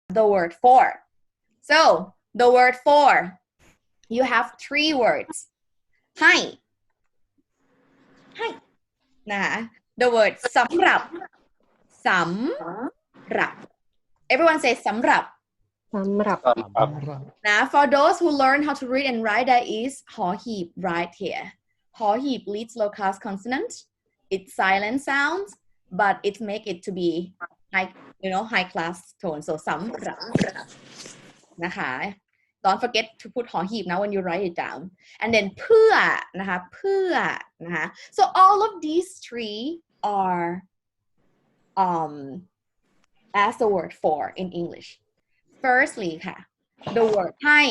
the word for so the word for you have 3 words ให้นะคะ the word สำหรับสำหรับ everyone say สำหรับนะ for those who learn how to read and write there is หอหีบ right here หอหีบ leads low class consonant it's silent sounds but it make it to be high high class tone so สำหรับนะคะ don't forget to put หอหีบ now when you write it down and then เพื่อนะคะเพื่อนะคะ so all of these 3 are as the word for in English firstly ค่ะ the word ให้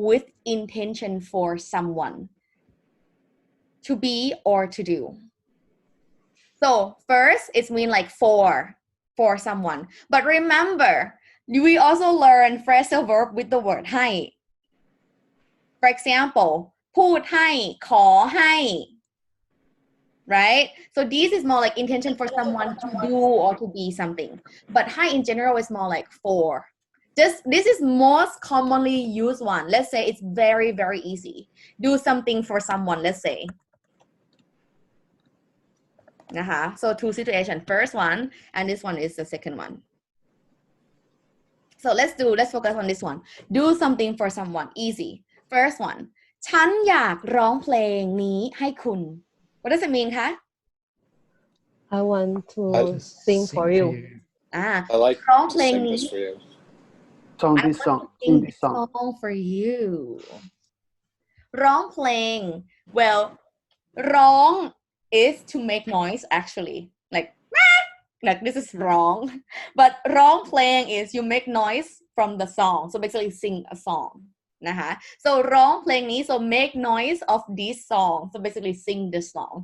with intention for someone to be or to do so first it means like for someone but remember we also learn phrasal verb with the word ให้ for example พูดให้ขอให้ right so this is more like intention for someone to do or to be something but ให้ in general is more like for this is most commonly used one let's say it's very easy do something for someone let's sayนะคะ so 2 situation first one and this one is the second one so let's focus on this one do something for someone easy first one ฉันอยากร้องเพลงนี้ให้คุณ what does it mean คะ I want to sing for you I like ร้องเพลง sing นี้ this for you sing this song for you ร้องเพลง well ร้อง is to make noise actually like this is wrong but ร้องเพลง is you make noise from the song so basically sing a song นะคะ so ร้องเพลงนี้ so make noise of this song so basically sing the song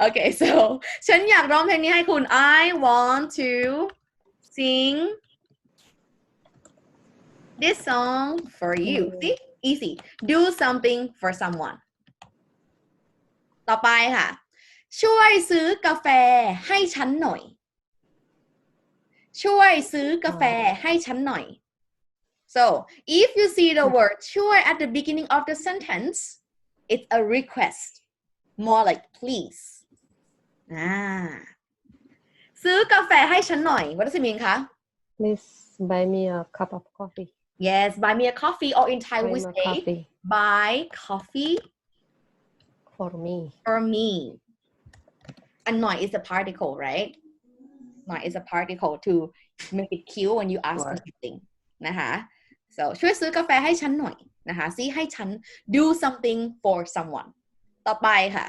okay so ฉันอยากร้องเพลงนี้ให้คุณ I want to sing this song for you see easy do something for someone ต่อไปค่ะช่วยซื้อกาแฟให้ฉันหน่อยช่วยซื้อกาแฟให้ฉันหน่อย so if you see the word ช่วย at the beginning of the sentence it's a request more like please ซื้อกาแฟให้ฉันหน่อย what does it mean คะ Please buy me a cup of coffee yes buy me a coffee or in Thai we say buy coffee for me and หน่อย is a particle right หน่อย is a particle to make it cute when you ask for something นะคะ so ช่วยซื้อกาแฟให้ฉันหน่อยนะคะ see ให้ฉัน do something for someone ต่อไปค่ะ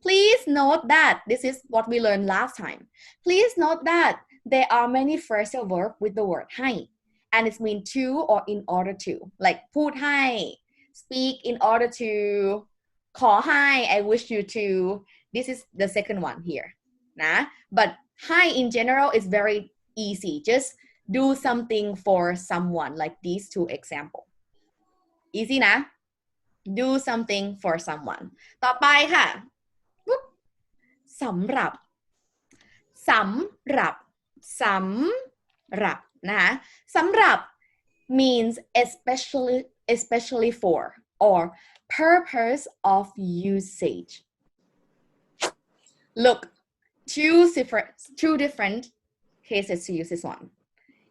please note that this is what we learned last time please note that there are many phrasal verbs with the word ให้ and it means to or in order to like พูดให้ speak in order to ขอให้ I wish you to this is the second one here นะ but ให้ in general is very easy just do something for someone like these 2 example easy นะ do something for someone ต่อไปค่ะสำหรับสำหรับสำหรับนะคะสำหรับ means especially for or purpose of usage look two different cases to use this one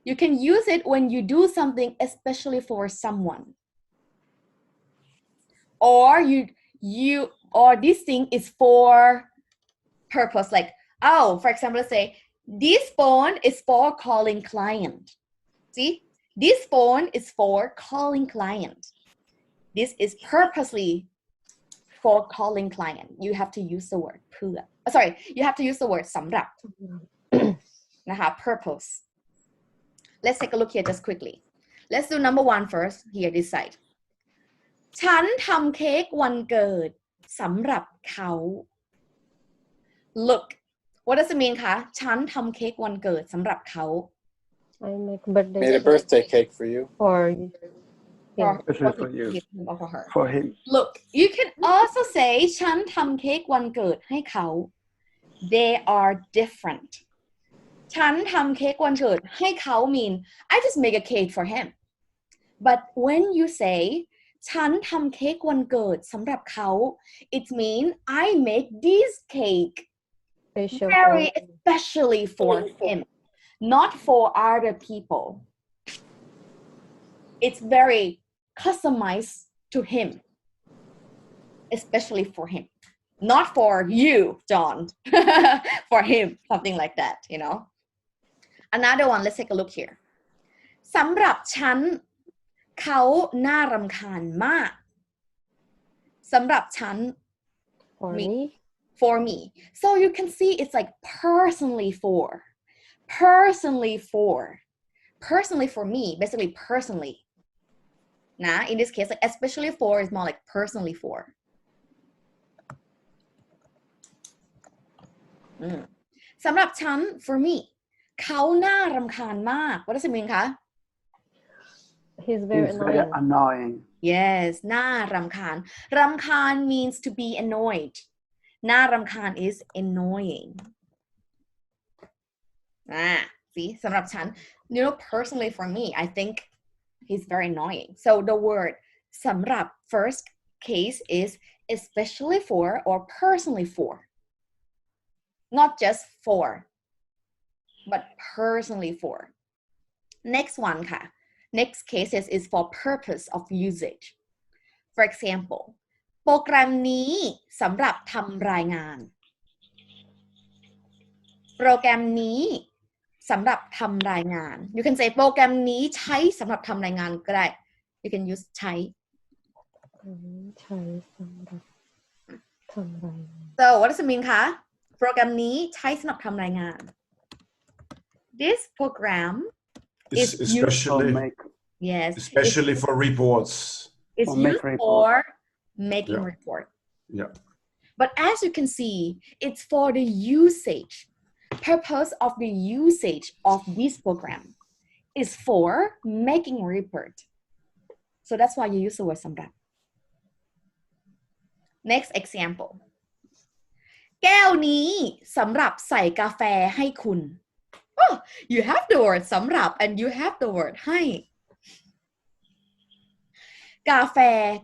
you can use it when you do something especially for someone or you or this thing is for purpose like oh for example let's say this phone is for calling client see this phone is for calling client this is purposely for calling client you have to use the word เพื่อ sorry you have to use the word สำหรับนะคะ purpose let's take a look here just quickly let's do number 1 first here this side ฉันทำเค้กวันเกิดสำหรับเขา look what does it mean คะฉันทำเค้กวันเกิดสำหรับเขา I made a birthday cake for you for you for her for him look you can also say ฉันทำเค้กวันเกิดให้เขา they are different ฉันทำเค้กวันเกิดให้เขา mean I just make a cake for him but when you say ฉันทำเค้กวันเกิดสำหรับเขา it mean I make this cake very especially for him not for other people it's very customized to him especially for him not for you John for him something like that you know another one let's take a look here สำหรับฉันเขาน่ารำคาญมากสำหรับฉัน for me so you can see it's like personally for me basically personally นะ in this case like especially for is more like personally for สำหรับฉัน for me เขาน่ารำคาญมาก what does it mean คะ He's very annoying. Yes น่ารำคาญรำคาญ means to be annoyed น่ารำคาญ is annoying see สำหรับฉัน you know personally for me I think he's very annoying so the word สำหรับ first case is especially for or personally for not just for but personally for next one ค่ะ next cases is for purpose of usage for example โปรแกรมนี้สำหรับทำรายงานโปรแกรมนี้สำหรับทำรายงาน you can say โปรแกรมนี้ใช้สำหรับทำรายงานก็ได้ you can use ใช้สำหรับทำรายงาน so what does it mean คะโปรแกรมนี้ใช้สำหรับทำรายงาน this program is especially for reports it's used for making report but as you can see it's for the usage purpose of the usage of this program is for making report so that's why you use the word สำหรับ next example แก้วนี้สำหรับใส่กาแฟให้คุณ oh you have the word สำหรับ and you have the word ให้กาแฟ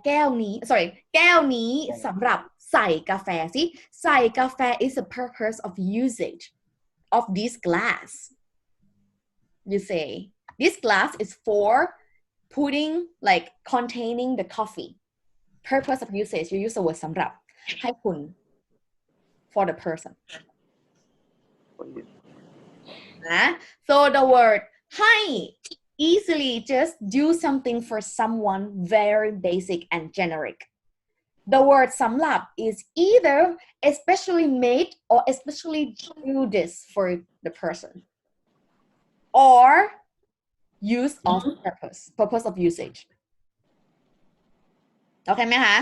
แก้วนี้ sorry แก้วนี้สำหรับใส่กาแฟสิใส่กาแฟ is the purpose of usage of this glass you say this glass is for putting like containing the coffee purpose of usage you use the word สำหรับให้คุณ for the person so the word ให้ easily just do something for someone very basic and generic the word สำหรับ is either especially made or especially do this for the person or use of purpose of usage โอเคไหมคะ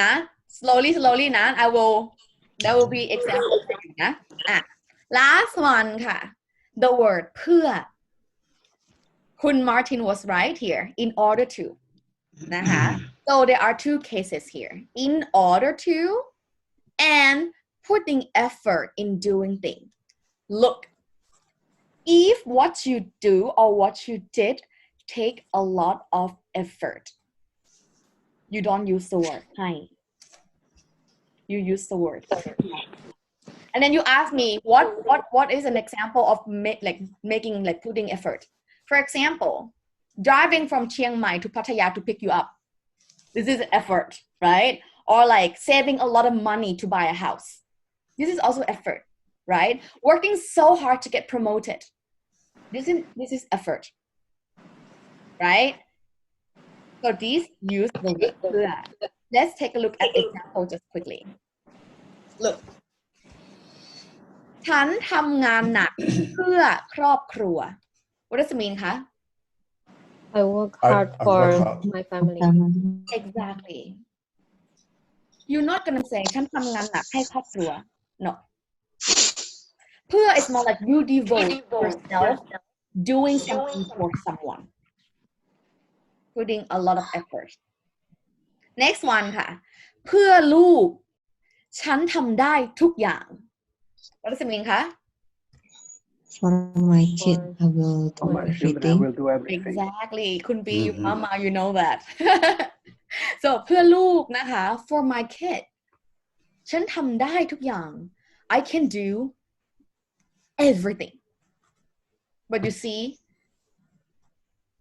นะ slowly นะ there will be example นะlast one ค่ะ the word เพื่อคุณ Martin was right here in order to นะคะ so there are two cases here in order to and putting effort in doing things look if what you do or what you did take a lot of effort you don't use the word ให้ you use the word and then you ask me what is an example of making like putting effort for example driving from Chiang Mai to Pattaya to pick you up this is effort right or like saving a lot of money to buy a house this is also effort right working so hard to get promoted this is effort right so these use the word let's take a look at example just quickly look ฉันทำงานหนักเพื่อครอบครัว what does it mean คะ I work hard for my family exactly you're not gonna say ฉันทำงานหนักให้ครอบครัว no เพื่อ is more like you devote yourself doing something for someone putting a lot of effort next one ค่ะเพื่อลูกฉันทำได้ทุกอย่าง what does it mean คะ For my kid, For I will do For my children, I everything. will do everything. Exactly คุณบี mama you know that so เพื่อลูกนะคะ for my kid ฉันทำได้ทุกอย่าง I can do everything but you see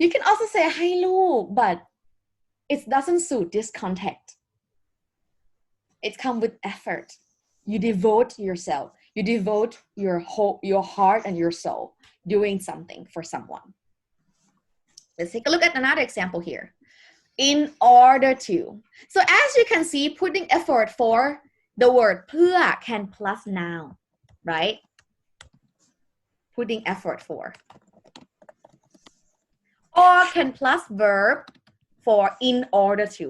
you can also say ให้ลูก but it doesn't suit this context it comes with effort you devote yourself you devote your heart and your soul doing something for someone let's take a look at another example here in order to so as you can see putting effort for the word เพื่อ can plus noun right putting effort for or can plus verb for in order to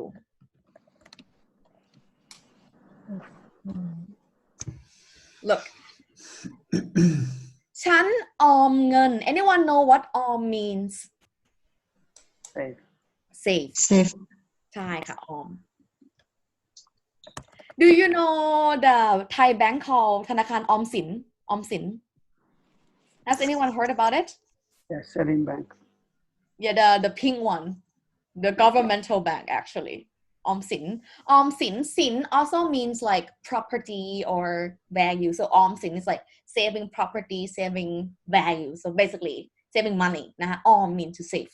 look ฉันออมเงิน anyone know what ออม means Save. save Save. ใช่ค่ะออม do you know the Thai bank called ธนาคารออมสิน ออมสิน has anyone heard about it Yes, saving bank. yeah the pink one the governmental bank actually ออมสิน ออมสิน สิน also means like property or value so ออมสิน is like saving property saving value so basically saving money นะคะออม mean to save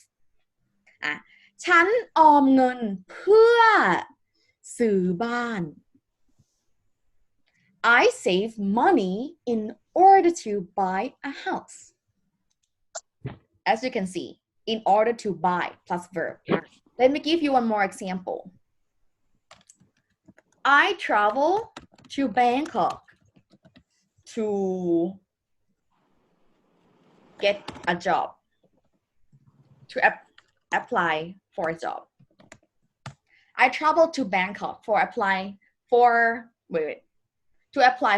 ฉันออมเงินเพื่อซื้อบ้าน I save money in order to buy a house as you can see in order to buy plus verb let me give you one more example I travel to Bangkok to get a job to apply for a job I traveled to Bangkok to apply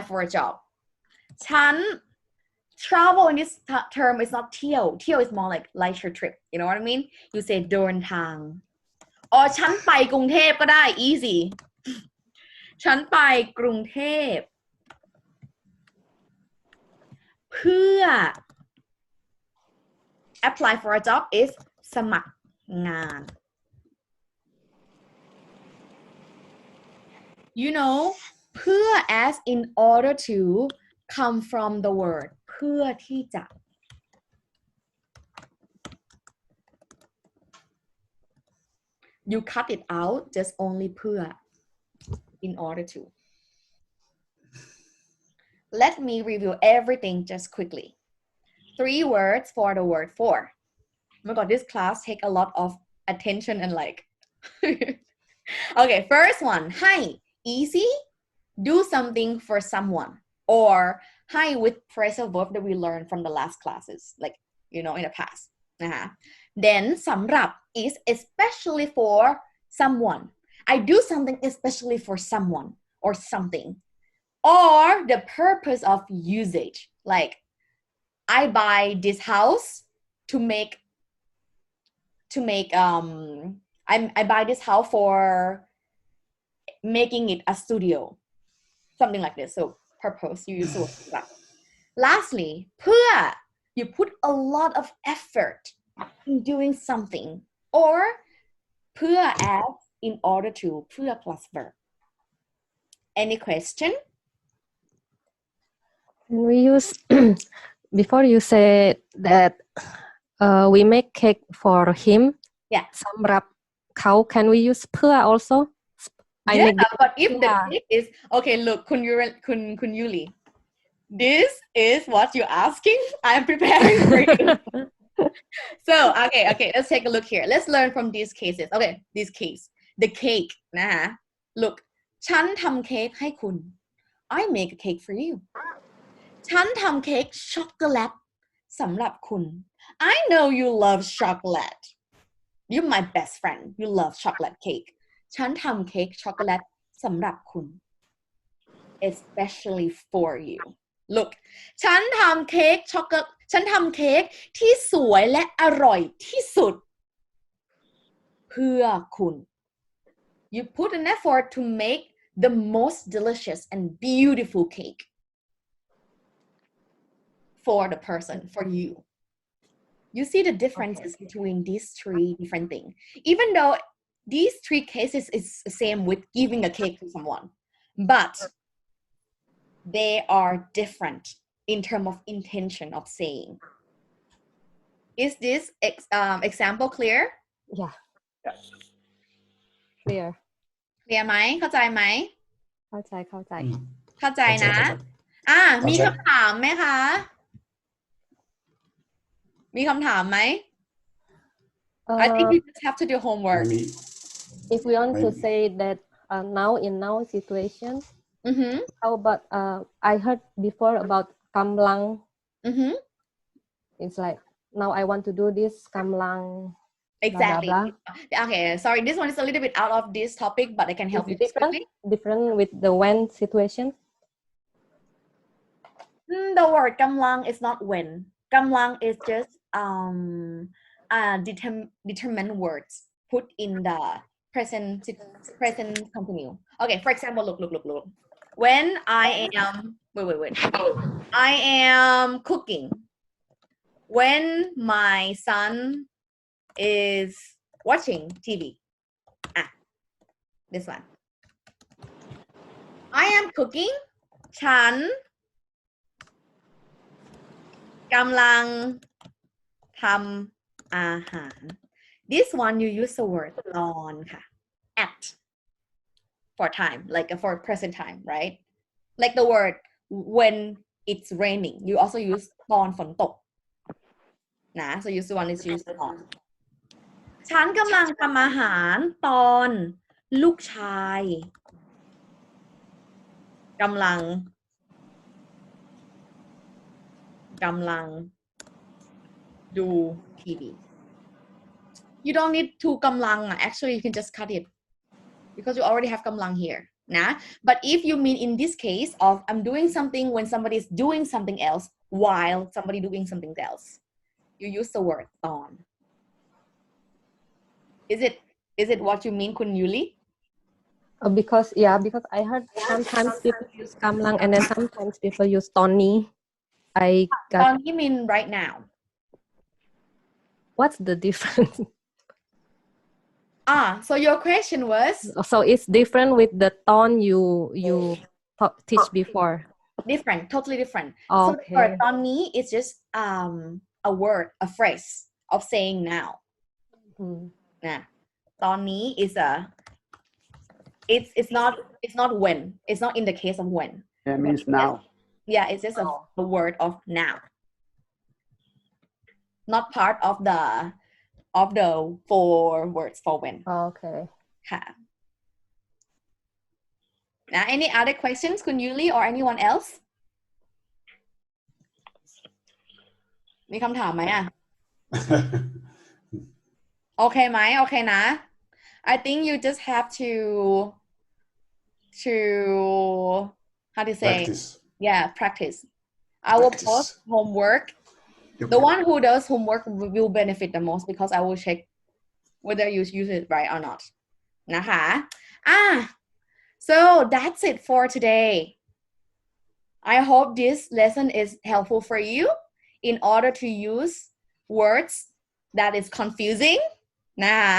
for a job ฉัน travel in this term is not เที่ยว เที่ยว is more like leisure trip you know what I mean you say เดินทางอ๋อฉันไปกรุงเทพก็ได้ easy ฉันไปกรุงเทพเพื่อ apply for a job is สมัครงาน you know เพื่อ as in order to come from the word เพื่อที่จะ you cut it out just only เพื่อ in order to let me review everything just quickly 3 words for the word for oh my god this class take a lot of attention and like okay first one ให้ easy do something for someone or ให้ with phrasal verb that we learned from the last classes like you know in the past then สำหรับ is especially for someone I do something especially for someone or something or the purpose of usage like I buy this house to make I buy this house for making it a studio something like this so purpose you use that lastly เพื่อ you put a lot of effort in doing something or เพื่อ as in order to เพื่อ plus verb any question Can we use before you say that we make cake for him yeah สำหรับเขา can we use เพื่อ also I make but if the cake is okay look คุณยูริ this is what you're asking I'm preparing for you so okay let's take a look here let's learn from these cases okay this case the cake นะคะ look ฉันทำเค้กให้คุณ I make a cake for you ฉันทำเค้กช็อกโกแลตสำหรับคุณ I know you love chocolate you're my best friend you love chocolate cake ฉันทำเค้กช็อกโกแลตสำหรับคุณ especially for you look ฉันทำเค้กฉันทำเค้กที่สวยและอร่อยที่สุดเพื่อคุณ you put an effort to make the most delicious and beautiful cake for the person, for you. You see the differences between these three different things. Even though these three cases is the same with giving a cake to someone, but they are different in terms of intention of saying. Is this example clear? Yeah. Clear. clear ไหมเข้าใจไหม เข้าใจ เข้าใจนะ มีคำถามไหมคะ มีคำถามไหม I think you just have to do homework. If we want to say that now in now situation, how about I heard before about กำลัง It's like now I want to do this กำลัง Exactly. Blah, blah, blah. Okay, sorry, this one is a little bit out of this topic, but I can help you. Different with the when situation. The word กำลัง is not when. กำลัง is just determined words put in the present continue. Okay, for example, look. When I am wait. I am cooking. When my son is watching TV. This one. I am cooking. ฉันกำลังทำอาหาร This one you use the word ตอนค่ะ at for time, like for present time, right? Like the word when it's raining, you also use ตอนฝนตกนะ so use the one is use ตอน ฉันกำลังทำอาหารตอนลูกชายกำลังดู TV. You don't need to กำลัง actually you can just cut it because you already have กำลัง here นะ but if you mean in this case of I'm doing something when somebody is doing something else while somebody doing something else, you use the word ตอน Is it what you mean คุณยูริ Because I heard sometimes people use กำลัง and then sometimes people use ตอนนี้ ตอนนี้ mean right now. What's the difference? So your question was So it's different with the ตอน you teach before. Different, totally different. Okay. So the word ตอนนี้ is just a word, a phrase of saying now. ตอนนี้ is it's not when. It's not in the case of when. It means now. Yeah, it's just a word of now. Not part of the 4 words for when. Okay. ค่ะ Now, any other questions คุณยูริ or anyone else? มีคำถามไหมอ่ะ โอเคไหมโอเคนะ I think you just have to how to say practice. I will post homework. The one who does homework will benefit the most because I will check whether you use it right or not นะคะ so that's it for today. I hope this lesson is helpful for you in order to use words that is confusing นะคะ